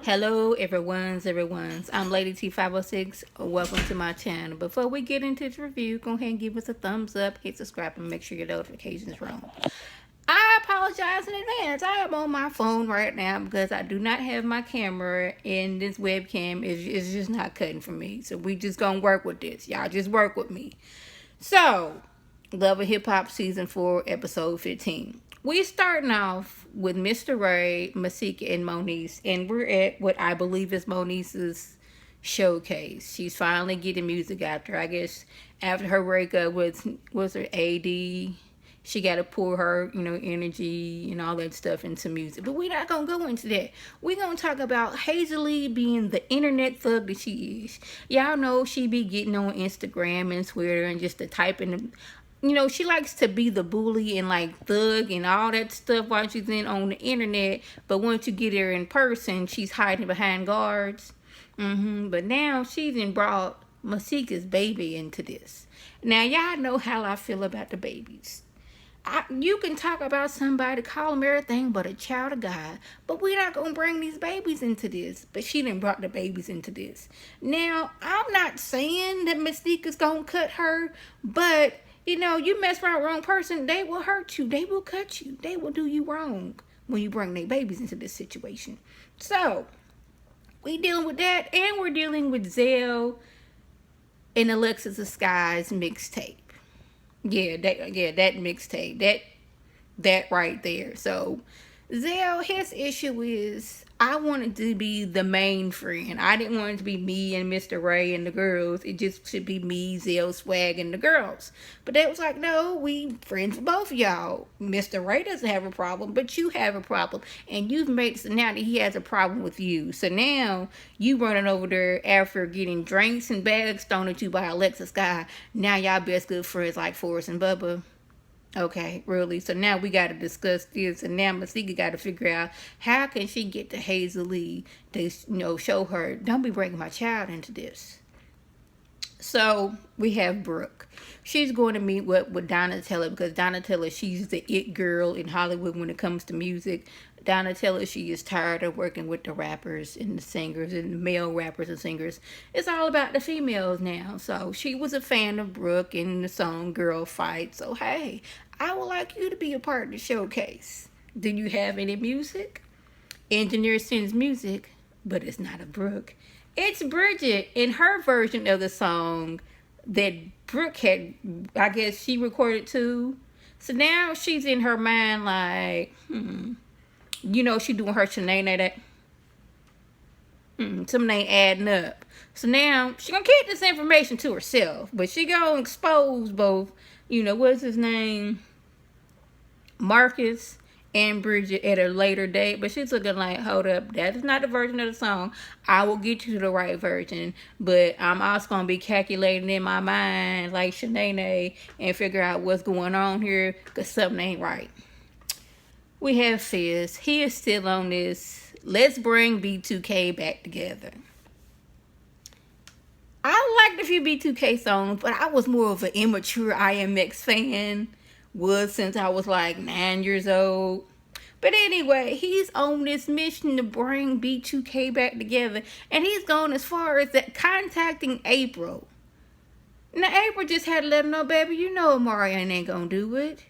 Hello, everyone's. I'm Lady T506. Welcome to my channel. Before we get into this review, go ahead and give us a thumbs up, hit subscribe, and make sure your notifications are on. I apologize in advance. I am on my phone right now because I do not have my camera, and this webcam is just not cutting for me. So we just gonna work with this. Y'all just work with me. So, Love of Hip Hop Season 4, Episode 15. We starting off with Mr. Ray, Masika, and Moniece, and we're at what I believe is Moniece's showcase. She's finally getting music after, I guess, after her breakup with, was her AD. She got to pour her, energy and all that stuff into music. But we're not going to go into that. We're going to talk about Hazel being the internet thug that she is. Y'all know she be getting on Instagram and Twitter and just the typing. She likes to be the bully and like thug and all that stuff while she's on the internet. But once you get her in person, she's hiding behind guards. But now she's brought Masika's baby into this. Now, y'all know how I feel about the babies. You can talk about somebody, call them everything but a child of God, but we're not going to bring these babies into this. But she done brought the babies into this. Now, I'm not saying that Mystique's going to cut her, but, you mess around with the wrong person, they will hurt you. They will cut you. They will do you wrong when you bring their babies into this situation. So, we dealing with that, and we're dealing with Zell and Alexis Sky's mixtape. That mixtape, that right there. So Zell, his issue is I wanted to be the main friend. I didn't want it to be me and Mr. Ray and the girls. It just should be me, Zell, Swag, and the girls. But they was like, no, we friends with both of y'all. Mr. Ray doesn't have a problem, but you have a problem. And you've made so now that he has a problem with you. So now you running over there after getting drinks and bags thrown at you by Alexis Sky. Now y'all best good friends like Forrest and Bubba. Okay, really. So now we got to discuss this, and now Masika got to figure out how can she get to Hazel to, show her, don't be bringing my child into this. So we have Brooke. She's going to meet with Donatella because Donatella, she's the it girl in Hollywood when it comes to music. Donatella, she is tired of working with the rappers and the singers and the male rappers and singers. It's all about the females now. So she was a fan of Brooke in the song Girl Fight. So hey, I would like you to be a part of the showcase. Do you have any music? Engineer sends music, but it's not a Brooke. It's Bridget in her version of the song that Brooke had, I guess she recorded too. So now she's in her mind like, she doing her shenanigans that something ain't adding up. So now she gonna keep this information to herself, but she gonna expose both, what's his name, Marcus and Bridget at a later date. But she's looking like, hold up, that is not the version of the song. I will get you to the right version, but I'm also gonna be calculating in my mind like Shanae and figure out what's going on here because something ain't right. We have Fizz. He is still on this let's bring B2K back together. I liked a few B2K songs, but I was more of an immature IMX fan since I was like 9 years old. But anyway, he's on this mission to bring B2K back together, and he's gone as far as that contacting April. Now April just had to let him know, baby, Marion ain't gonna do it.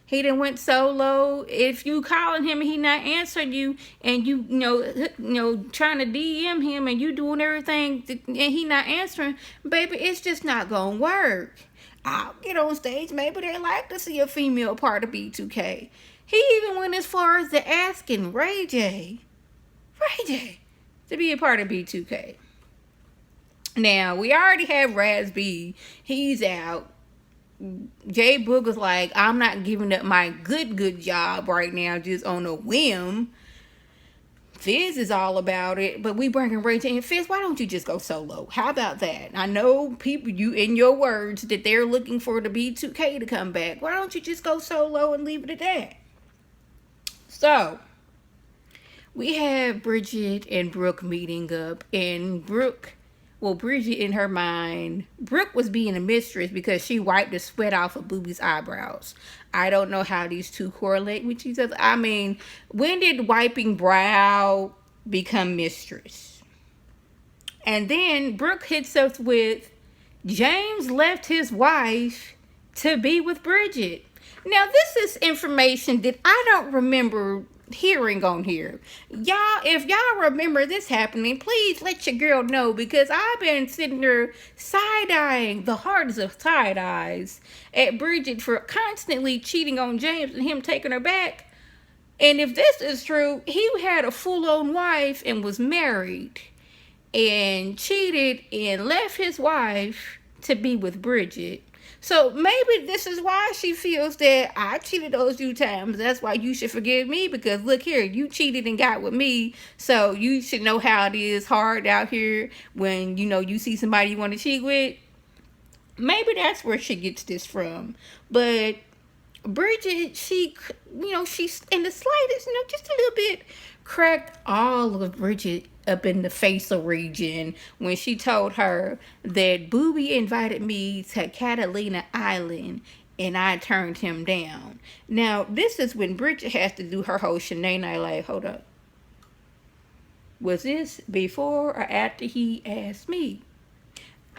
He done went solo. If you calling him and he not answering you, and you trying to DM him and you doing everything and he not answering, baby, it's just not gonna work. I'll get on stage. Maybe they like to see a female part of B2K. He even went as far as to asking Ray J to be a part of B2K. Now, we already have Raz B. He's out. J Boog was like, I'm not giving up my good job right now just on a whim. Fizz is all about it, but we bringing Ray J and Fizz. Why don't you just go solo? How about that? I know people, you in your words, that they're looking for the B2K to come back. Why don't you just go solo and leave it at that? So, we have Bridget and Brooke meeting up, and Bridget in her mind, Brooke was being a mistress because she wiped the sweat off of Booby's eyebrows. I don't know how these two correlate with each other. I mean, when did wiping brow become mistress. And then Brooke hits us with James left his wife to be with Bridget. Now, this is information that I don't remember hearing on here. Y'all, if y'all remember this happening, please let your girl know, because I've been sitting there side-eyeing the hardest of side-eyes at Bridget for constantly cheating on James and him taking her back. And if this is true, he had a full-on wife and was married and cheated and left his wife to be with Bridget. So maybe this is why she feels that I cheated those few times. That's why you should forgive me, because look here, you cheated and got with me. So you should know how it is hard out here when, you see somebody you want to cheat with. Maybe that's where she gets this from. But Bridget, she's in the slightest, just a little bit cracked all of Bridget up in the facial region when she told her that Booby invited me to Catalina Island and I turned him down. Now, this is when Bridget has to do her whole shenanigans. Like, hold up. Was this before or after he asked me?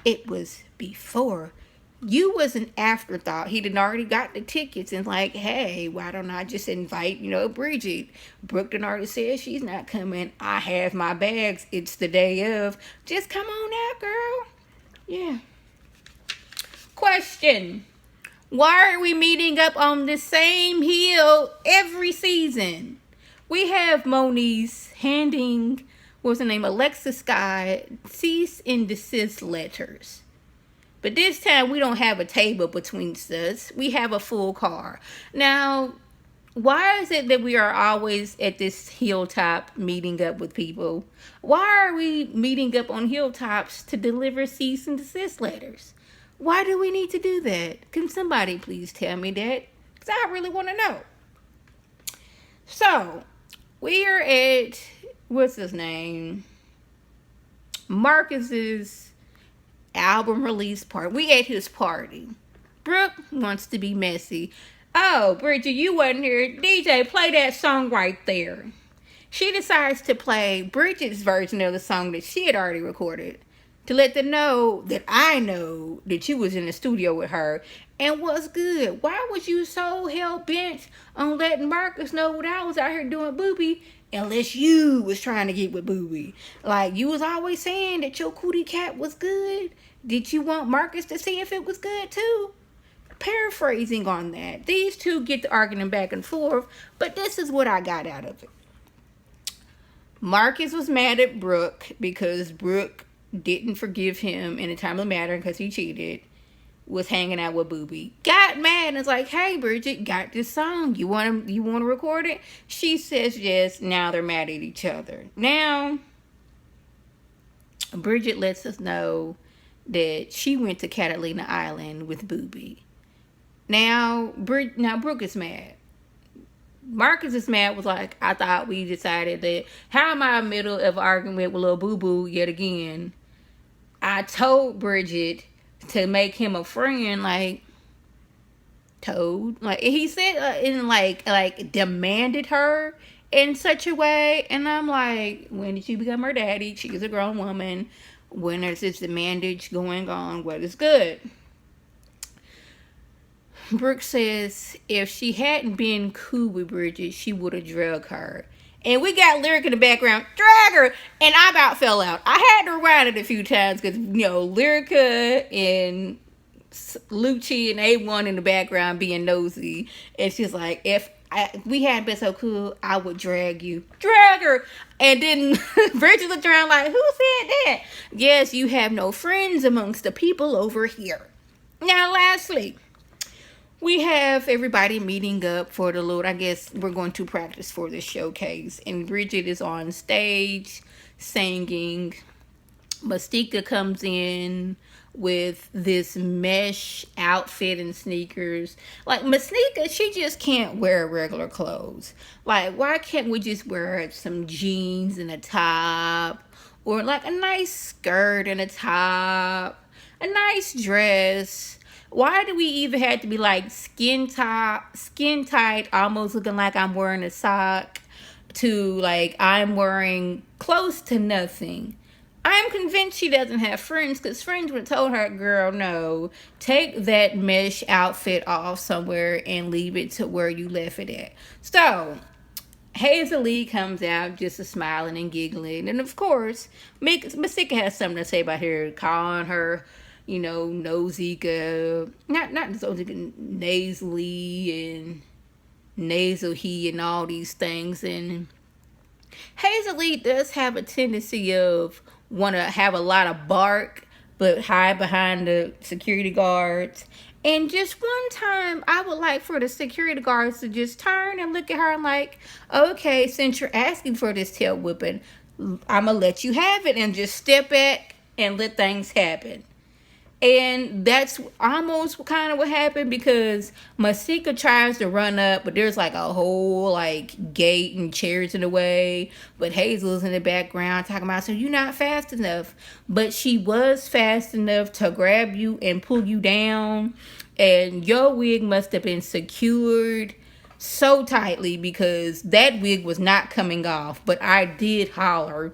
It was before. You was an afterthought. He done already got the tickets and like, hey, why don't I just invite, Bridget? Brooke done already said she's not coming. I have my bags. It's the day of. Just come on out, girl. Yeah. Question. Why are we meeting up on the same hill every season? We have Moniece handing, what's her name, Alexis Sky, cease and desist letters. But this time, we don't have a table between us. We have a full car. Now, why is it that we are always at this hilltop meeting up with people? Why are we meeting up on hilltops to deliver cease and desist letters? Why do we need to do that? Can somebody please tell me that? Because I really want to know. So, we are at, what's his name? Marcus's album release party. We at his party. Brooke wants to be messy. Oh, Bridget, you wasn't here. DJ, play that song right there. She decides to play Bridget's version of the song that she had already recorded to let them know that I know that you was in the studio with her. And what's good? Why was you so hell-bent on letting Marcus know what I was out here doing, Booby, unless you was trying to get with Booby? Like, you was always saying that your cootie cat was good. Did you want Marcus to see if it was good too? Paraphrasing on that. These two get to arguing back and forth, but this is what I got out of it. Marcus was mad at Brooke because Brooke didn't forgive him in a timely manner because he cheated, was hanging out with Booby. Got mad and was like, hey, Bridget, got this song. You want to record it? She says yes. Now they're mad at each other. Now, Bridget lets us know that she went to Catalina Island with Booby. Now Brooke is mad. Marcus is mad, was like, I thought we decided that, how am I in the middle of an argument with little boo-boo yet again? I told Bridget to make him a friend, like, he said, and demanded her in such a way, and I'm like, when did you become her daddy? She's a grown woman. When there's this demandage going on, what is good? Brooke says if she hadn't been cool with Bridget, she would have drugged her. And we got Lyric in the background, drag her, and I about fell out. I had to rewind it a few times because, Lyrica and Lucci and A1 in the background being nosy. And she's like, if we hadn't been so cool, I would drag you. Drag her! And then Bridget looked around like, who said that? Yes, you have no friends amongst the people over here. Now, lastly, we have everybody meeting up for the Lord. I guess we're going to practice for this showcase. And Bridget is on stage singing. Mystica comes in with this mesh outfit and sneakers. Like, Mystica, she just can't wear regular clothes. Like, why can't we just wear some jeans and a top? Or like a nice skirt and a top? A nice dress? Why do we even have to be like skin tight, almost looking like I'm wearing a sock, to like I'm wearing close to nothing. I'm convinced she doesn't have friends, because friends would have told her, girl, no, take that mesh outfit off somewhere and leave it to where you left it at. So, Hazel Lee comes out just a smiling and giggling. And of course, Masika has something to say about her, calling her, nosy, not nosy, nasally and nasal he and all these things. And Hazel Lee does have a tendency of want to have a lot of bark, but hide behind the security guards. And just one time, I would like for the security guards to just turn and look at her and like, okay, since you're asking for this tail whipping, I'm going to let you have it, and just step back and let things happen. And that's almost kind of what happened, because Masika tries to run up, but there's like a whole like gate and chairs in the way. But Hazel's in the background talking about, so you're not fast enough. But she was fast enough to grab you and pull you down. And your wig must have been secured so tightly, because that wig was not coming off. But I did holler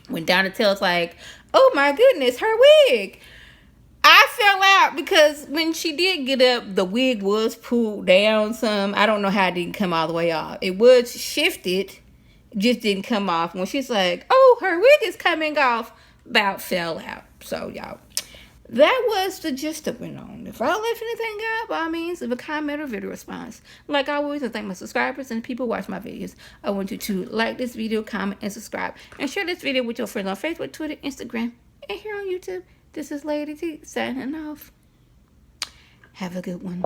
when Donatelle's like, oh my goodness, her wig. I fell out, because when she did get up, the wig was pulled down some. I don't know how it didn't come all the way off. It was shifted, just didn't come off. When she's like, oh, her wig is coming off, about fell out. So, y'all, that was the gist of it on. If I left anything out, by all means, leave a comment or video response. Like always, I thank my subscribers and people who watch my videos. I want you to like this video, comment, and subscribe. And share this video with your friends on Facebook, Twitter, Instagram, and here on YouTube. This is Lady T signing off. Have a good one.